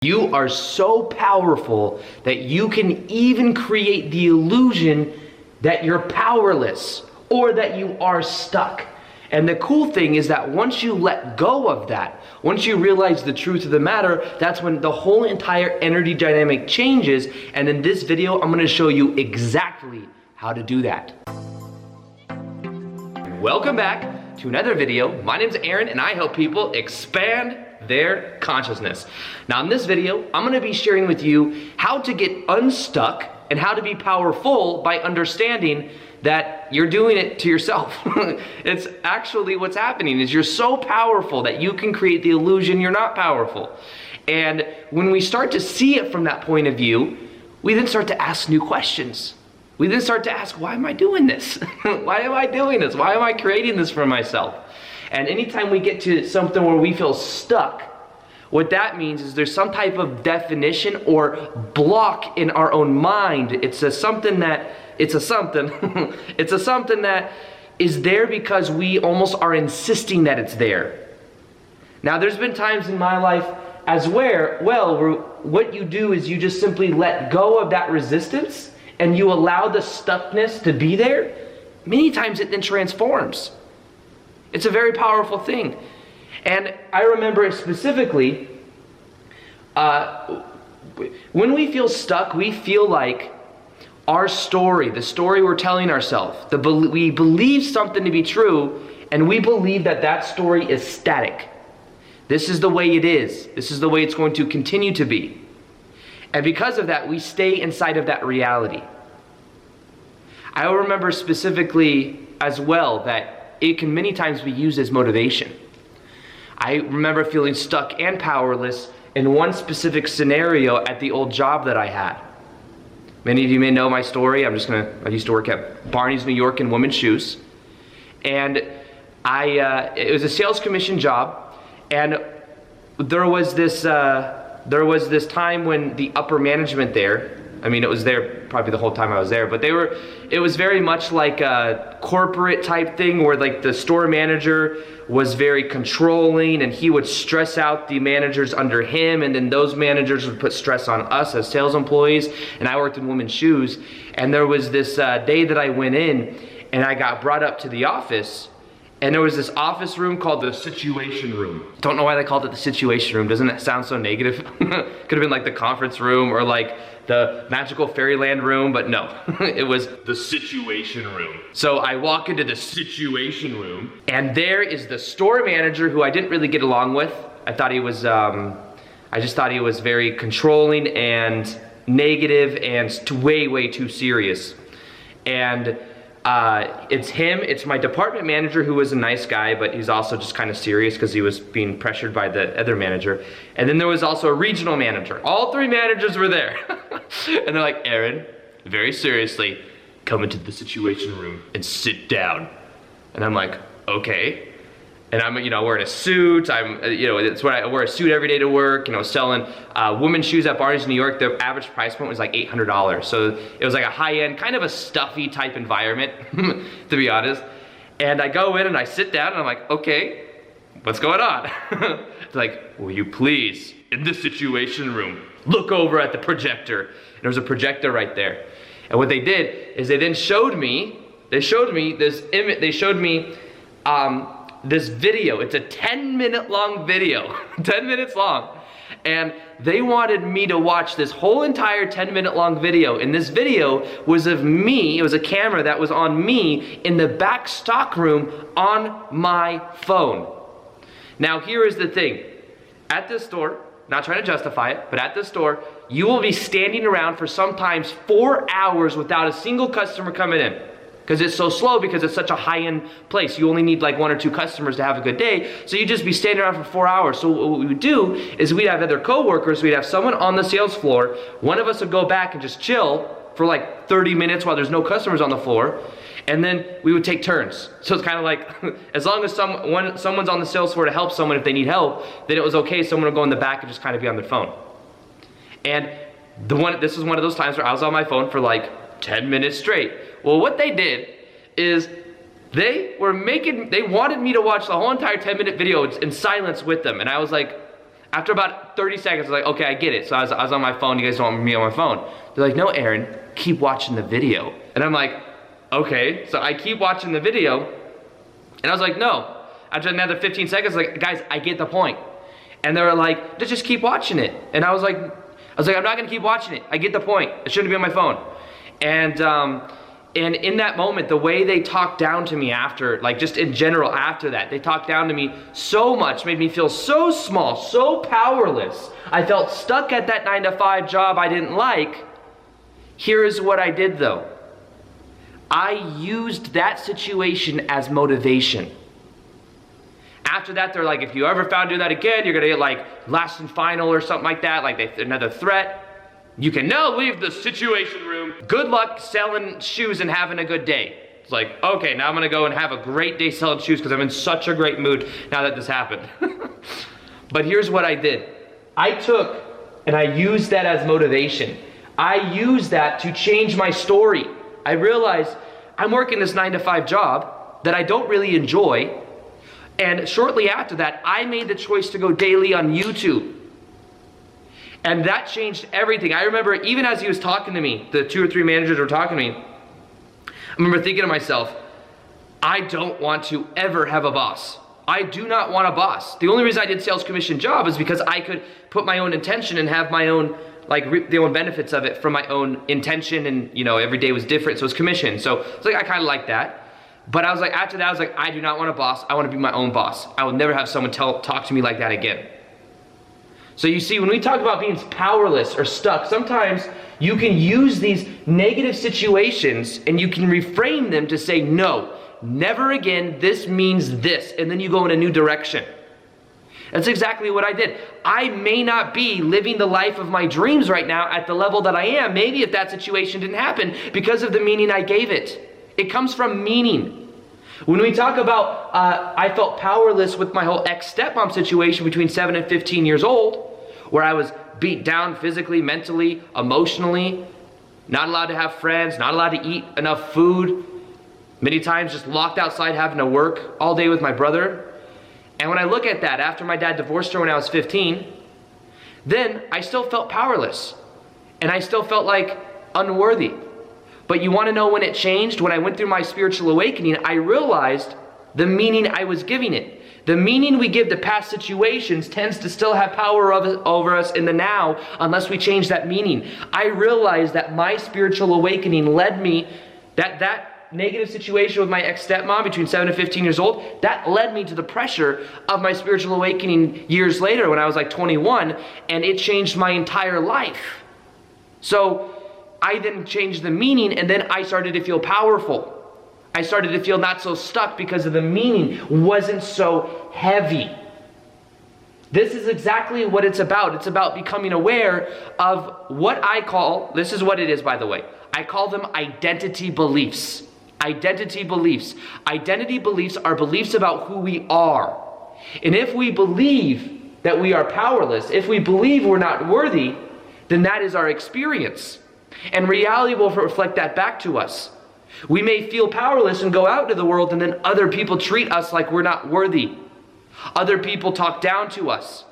You are so powerful that you can even create the illusion that you're powerless or that you are stuck. And the cool thing is that once you let go of that, once you realize the truth of the matter, that's when the whole entire energy dynamic changes. And in this video, I'm going to show you exactly how to do that. Welcome back to another video. My name's Aaron and I help people expand their consciousness. Now in this video, I'm going to be sharing with you how to get unstuck and how to be powerful by understanding that you're doing it to yourself. It's actually what's happening is you're so powerful that you can create the illusion you're not powerful. And when we start to see it from that point of view, we then start to ask new questions. We then start to ask, why am I doing this? Why am I doing this? Why am I creating this for myself? And anytime we get to something where we feel stuck, what that means is there's some type of definition or block in our own mind. It's a something that is there because we almost are insisting that it's there. Now there's been times in my life as where what you do is you just simply let go of that resistance and you allow the stuckness to be there. Many times it then transforms. It's a very powerful thing. And I remember it specifically, when we feel stuck, we feel like our story, the story we're telling ourselves, we believe something to be true, and we believe that that story is static. This is the way it is. This is the way it's going to continue to be. And because of that, we stay inside of that reality. I remember specifically as well that it can many times be used as motivation. I remember feeling stuck and powerless in one specific scenario at the old job that I had. Many of you may know my story. I used to work at Barney's, New York in women's shoes. And it was a sales commission job. And there was this time when the upper management there, it was there probably the whole time I was there, but it was very much like a corporate type thing where like the store manager was very controlling and he would stress out the managers under him, and then those managers would put stress on us as sales employees. And I worked in women's shoes, and there was this day that I went in and I got brought up to the office, and there was this office room called the situation room. Don't know why they called it the situation room. Doesn't that sound so negative? Could have been like the conference room or like the magical fairyland room, but no, it was the situation room. So I walk into the situation room, and there is the store manager who I didn't really get along with. I thought he was, I just thought he was very controlling and negative and way too serious. And it's him, it's my department manager who was a nice guy, but he's also just kind of serious because he was being pressured by the other manager. And then there was also a regional manager. All three managers were there. And they're like, Aaron, very seriously, come into the situation room and sit down. And I'm like, okay. And I'm, wearing a suit. It's what I wear a suit every day to work. Selling women's shoes at Barney's, New York. The average price point was like $800. So it was like a high-end, kind of a stuffy type environment, to be honest. And I go in and I sit down and I'm like, okay, what's going on? It's like, will you please, in the situation room, look over at the projector. And there was a projector right there. And what they did is they then showed me this image. They showed me this video. It's a 10-minute long video, 10 minutes long. And they wanted me to watch this whole entire 10-minute long video. And this video was of me, it was a camera that was on me in the back stock room on my phone. Now here is the thing. At this store, not trying to justify it, but at this store, you will be standing around for sometimes 4 hours without a single customer coming in. Because it's so slow, because it's such a high-end place. You only need like 1 or 2 customers to have a good day. So you just be standing around for 4 hours. So what we would do is we'd have other coworkers, we'd have someone on the sales floor. One of us would go back and just chill for like 30 minutes while there's no customers on the floor. And then we would take turns. So it's kind of like, as long as someone's on the sales floor to help someone if they need help, then it was okay. Someone would go in the back and just kind of be on their phone. And this was one of those times where I was on my phone for like 10 minutes straight. Well, what they did is they wanted me to watch the whole entire 10-minute video in silence with them. And I was like, After about 30 seconds, I was like, okay, I get it. So I was on my phone. You guys don't want me on my phone. They're like, no, Aaron, keep watching the video. And I'm like, okay. So I keep watching the video. And I was like, no. After another 15 seconds, like, guys, I get the point. And they were like, just keep watching it. And I was like, I'm not gonna keep watching it. I get the point. It shouldn't be on my phone. And in that moment, the way they talked down to me after, like just in general after that, they talked down to me so much, made me feel so small, so powerless. I felt stuck at that 9-to-5 job I didn't like. Here is what I did though. I used that situation as motivation. After that, they're like, if you ever found doing that again, you're gonna get like last and final or something like that, like another threat. You can now leave the situation room. Good luck selling shoes and having a good day. It's like, okay, now I'm gonna go and have a great day selling shoes because I'm in such a great mood now that this happened. But here's what I did. I took and I used that as motivation. I used that to change my story. I realized I'm working this 9-to-5 job that I don't really enjoy. And shortly after that, I made the choice to go daily on YouTube. And that changed everything. I remember even as he was talking to me, the 2 or 3 managers were talking to me, I remember thinking to myself, I don't want to ever have a boss. I do not want a boss. The only reason I did sales commission job is because I could put my own intention and have my own, like reap the own benefits of it from my own intention, and you know, every day was different, so it's commission. So it's like, I kind of like that. But I was like, after that, I was like, I do not want a boss. I want to be my own boss. I will never have someone talk to me like that again. So you see, when we talk about being powerless or stuck, sometimes you can use these negative situations and you can reframe them to say, no, never again, this means this, and then you go in a new direction. That's exactly what I did. I may not be living the life of my dreams right now at the level that I am, maybe if that situation didn't happen, because of the meaning I gave it. It comes from meaning. When we talk about, I felt powerless with my whole ex-stepmom situation between 7 and 15 years old, where I was beat down physically, mentally, emotionally, not allowed to have friends, not allowed to eat enough food, many times just locked outside having to work all day with my brother. And when I look at that, after my dad divorced her when I was 15, then I still felt powerless. And I still felt like unworthy. But you want to know when it changed? When I went through my spiritual awakening, I realized the meaning I was giving it. The meaning we give to past situations tends to still have power over us in the now unless we change that meaning. I realized that my spiritual awakening led me, that negative situation with my ex-stepmom between 7 and 15 years old, that led me to the pressure of my spiritual awakening years later when I was like 21, and it changed my entire life. So I then changed the meaning, and then I started to feel powerful. I started to feel not so stuck because of the meaning wasn't so heavy. This is exactly what it's about. It's about becoming aware of what I call, this is what it is, by the way. I call them identity beliefs. Identity beliefs. Identity beliefs are beliefs about who we are. And if we believe that we are powerless, if we believe we're not worthy, then that is our experience. And reality will reflect that back to us. We may feel powerless and go out into the world, and then other people treat us like we're not worthy. Other people talk down to us.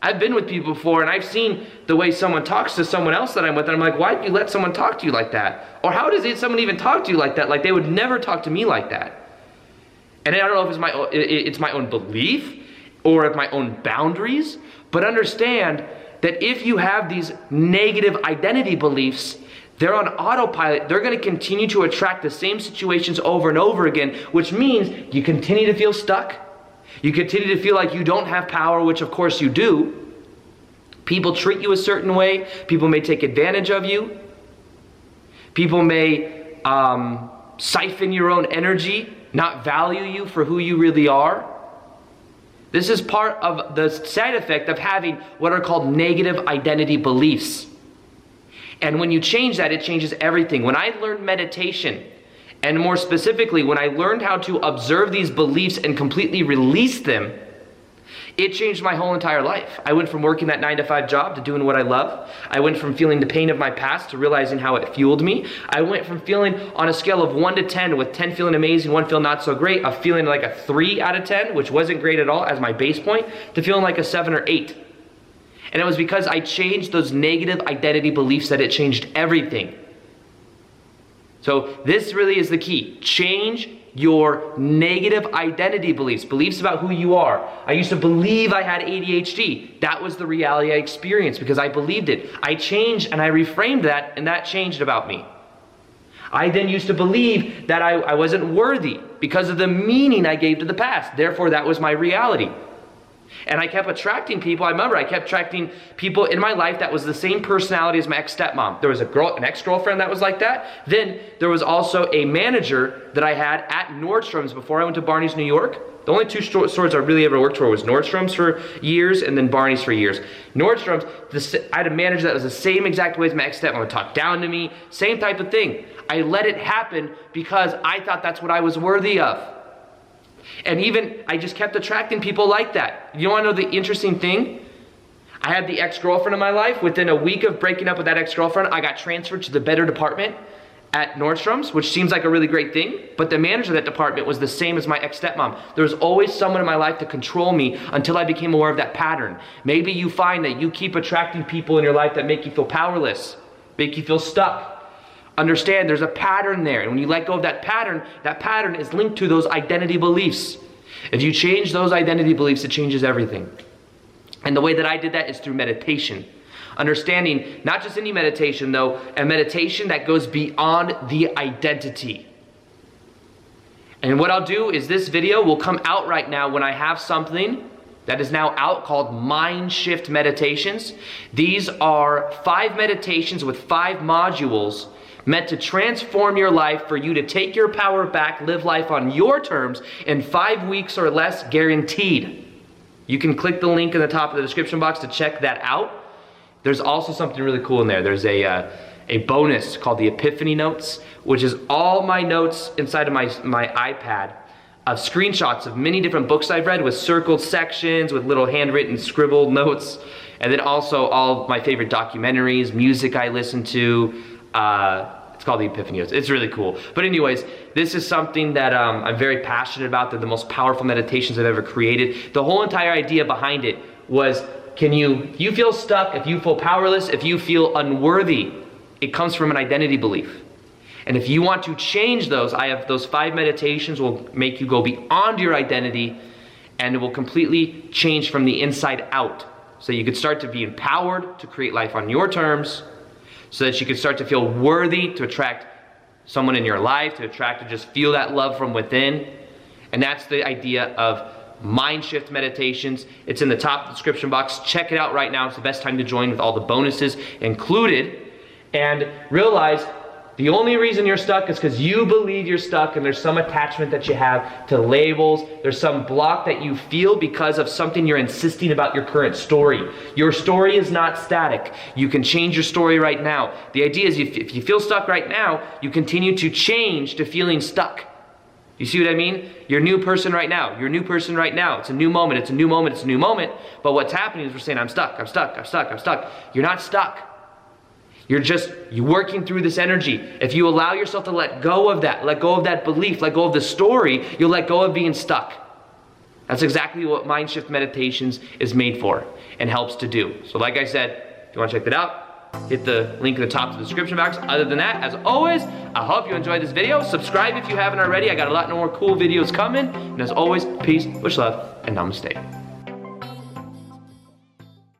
I've been with people before, and I've seen the way someone talks to someone else that I'm with, and I'm like, why do you let someone talk to you like that? Or how does someone even talk to you like that? Like, they would never talk to me like that. And I don't know if it's my own belief or if my own boundaries, but understand that if you have these negative identity beliefs, they're on autopilot. They're going to continue to attract the same situations over and over again, which means you continue to feel stuck. You continue to feel like you don't have power, which of course you do. People treat you a certain way. People may take advantage of you. People may siphon your own energy, not value you for who you really are. This is part of the side effect of having what are called negative identity beliefs. And when you change that, it changes everything. When I learned meditation, and more specifically, when I learned how to observe these beliefs and completely release them, it changed my whole entire life. I went from working that 9-to-5 job to doing what I love. I went from feeling the pain of my past to realizing how it fueled me. I went from feeling on a scale of 1 to 10, with 10 feeling amazing, 1 feeling not so great, of feeling like a 3 out of 10, which wasn't great at all as my base point, to feeling like a 7 or 8. And it was because I changed those negative identity beliefs that it changed everything. So this really is the key. Change your negative identity beliefs, beliefs about who you are. I used to believe I had ADHD. That was the reality I experienced because I believed it. I changed and I reframed that, and that changed about me. I then used to believe that I wasn't worthy because of the meaning I gave to the past. Therefore, that was my reality. And I kept attracting people. I remember I kept attracting people in my life that was the same personality as my ex-stepmom. There was an ex-girlfriend that was like that. Then there was also a manager that I had at Nordstrom's before I went to Barney's, New York. The only two stores I really ever worked for was Nordstrom's for years and then Barney's for years. Nordstrom's, I had a manager that was the same exact way as my ex-stepmom, would talk down to me, same type of thing. I let it happen because I thought that's what I was worthy of. And even, I just kept attracting people like that. You want to know the interesting thing? I had the ex-girlfriend in my life. Within a week of breaking up with that ex-girlfriend, I got transferred to the better department at Nordstrom's, which seems like a really great thing. But the manager of that department was the same as my ex-stepmom. There was always someone in my life to control me until I became aware of that pattern. Maybe you find that you keep attracting people in your life that make you feel powerless, make you feel stuck. Understand there's a pattern there, and when you let go of that pattern is linked to those identity beliefs. If you change those identity beliefs, it changes everything. And the way that I did that is through meditation. Understanding not just any meditation though, a meditation that goes beyond the identity. And what I'll do is this video will come out right now when I have something that is now out called Mind Shift Meditations. These are 5 meditations with 5 modules meant to transform your life for you to take your power back, live life on your terms in 5 weeks or less, guaranteed. You can click the link in the top of the description box to check that out. There's also something really cool in there. There's a bonus called the Epiphany Notes, which is all my notes inside of my iPad of screenshots of many different books I've read with circled sections, with little handwritten scribbled notes, and then also all my favorite documentaries, music I listen to. It's called the Epiphany Notes. It's really cool. But anyways, this is something that I'm very passionate about. They're the most powerful meditations I've ever created. The whole entire idea behind it was, if you feel stuck, if you feel powerless, if you feel unworthy, it comes from an identity belief. And if you want to change those, I have those 5 meditations will make you go beyond your identity, and it will completely change from the inside out. So you could start to be empowered to create life on your terms, so that you can start to feel worthy to attract someone in your life, to just feel that love from within. And that's the idea of Mind Shift Meditations. It's in the top of the description box. Check it out right now. It's the best time to join with all the bonuses included. And realize the only reason you're stuck is because you believe you're stuck, and there's some attachment that you have to labels. There's some block that you feel because of something you're insisting about your current story. Your story is not static. You can change your story right now. The idea is if you feel stuck right now, you continue to change to feeling stuck. You see what I mean? You're a new person right now. You're a new person right now. It's a new moment. It's a new moment. It's a new moment. But what's happening is we're saying, I'm stuck. I'm stuck. I'm stuck. I'm stuck. You're not stuck. You're working through this energy. If you allow yourself to let go of that belief, let go of the story, you'll let go of being stuck. That's exactly what Mind Shift Meditations is made for and helps to do. So like I said, if you want to check that out, hit the link in the top of the description box. Other than that, as always, I hope you enjoyed this video. Subscribe if you haven't already. I got a lot more cool videos coming. And as always, peace, wish, love, and namaste.